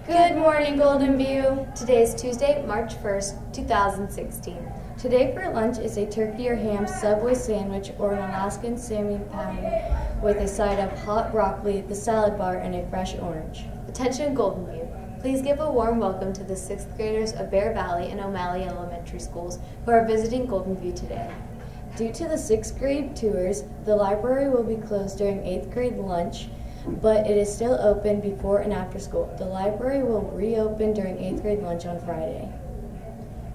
Good morning, Golden View. Today is Tuesday, March 1st, 2016. Today for lunch is a turkey or ham Subway sandwich or an Alaskan salmon pattern with a side of hot broccoli, the salad bar, and a fresh orange. Attention, Golden View. Please give a warm welcome to the 6th graders of Bear Valley and O'Malley Elementary Schools who are visiting Golden View today. Due to the 6th grade tours, the library will be closed during 8th grade lunch, but it is still open before and after school. The library will reopen during 8th grade lunch on Friday.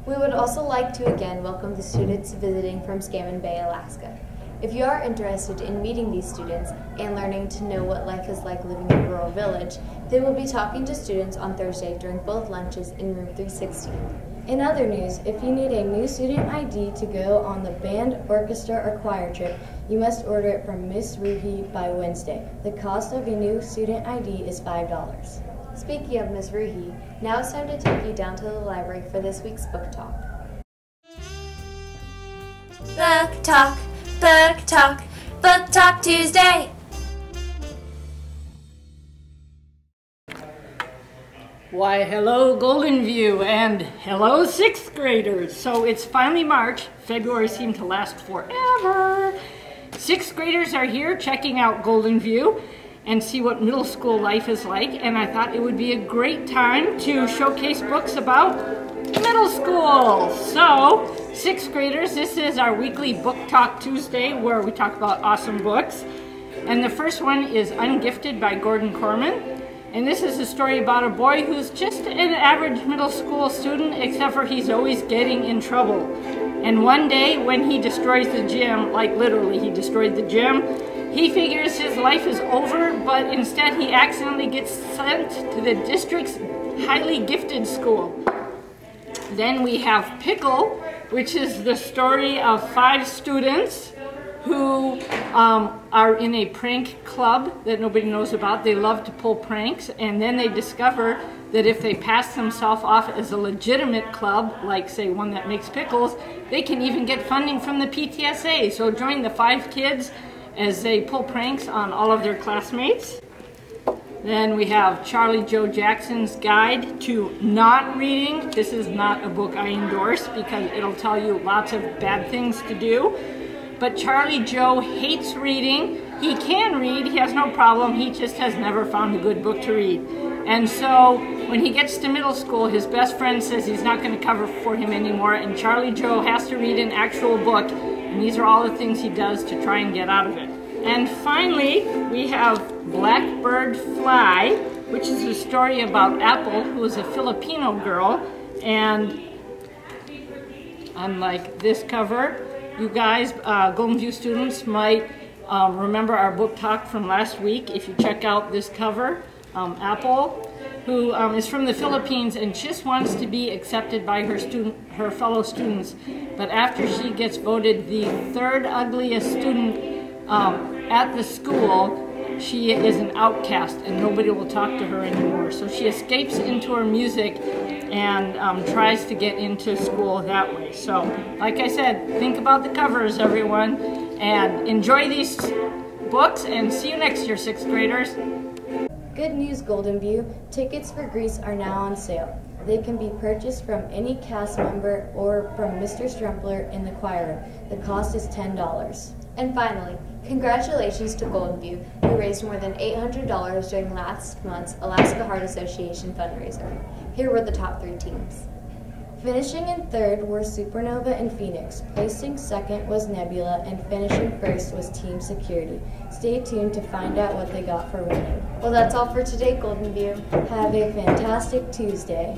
We would also like to again welcome the students visiting from Scammon Bay, Alaska. If you are interested in meeting these students and learning to know what life is like living in a rural village, they will be talking to students on Thursday during both lunches in room 316. In other news, if you need a new student ID to go on the band, orchestra, or choir trip, you must order it from Miss Ruhi by Wednesday. The cost of a new student ID is $5. Speaking of Miss Ruhi, now it's time to take you down to the library for this week's book talk. Book talk, book talk, book talk Tuesday. Why, hello Golden View and hello 6th graders. So it's finally March. February seemed to last forever. 6th graders are here checking out Golden View and see what middle school life is like, and I thought it would be a great time to showcase books about middle school. So 6th graders, this is our weekly Book Talk Tuesday where we talk about awesome books. And the first one is Ungifted by Gordon Korman. And this is a story about a boy who's just an average middle school student, except for he's always getting in trouble. And one day when he destroys the gym, like literally he destroyed the gym, he figures his life is over, but instead he accidentally gets sent to the district's highly gifted school. Then we have Pickle, which is the story of 5 students who are in a prank club that nobody knows about. They love to pull pranks, and then they discover that if they pass themselves off as a legitimate club, like say one that makes pickles, they can even get funding from the PTSA. So join the 5 kids as they pull pranks on all of their classmates. Then we have Charlie Joe Jackson's Guide to Not Reading. This is not a book I endorse because it'll tell you lots of bad things to do. But Charlie Joe hates reading. He can read, he has no problem, he just has never found a good book to read. And so when he gets to middle school, his best friend says he's not going to cover for him anymore, and Charlie Joe has to read an actual book, and these are all the things he does to try and get out of it. And finally, we have Blackbird Fly, which is a story about Apple, who is a Filipino girl, and unlike this cover, you guys, Golden View students, might remember our book talk from last week if you check out this cover. Apple, who is from the Philippines and just wants to be accepted by her fellow students. But after she gets voted the 3rd ugliest student at the school, she is an outcast and nobody will talk to her anymore. So she escapes into her music and tries to get into school that way. So, like I said, think about the covers, everyone, and enjoy these books, and see you next year, 6th graders. Good news, Golden View. Tickets for Grease are now on sale. They can be purchased from any cast member or from Mr. Strumpler in the choir room. The cost is $10. And finally, congratulations to Golden View, who raised more than $800 during last month's Alaska Heart Association fundraiser. Here were the top 3 teams. Finishing in 3rd were Supernova and Phoenix. Placing 2nd was Nebula, and finishing 1st was Team Security. Stay tuned to find out what they got for winning. Well, that's all for today, Golden View. Have a fantastic Tuesday.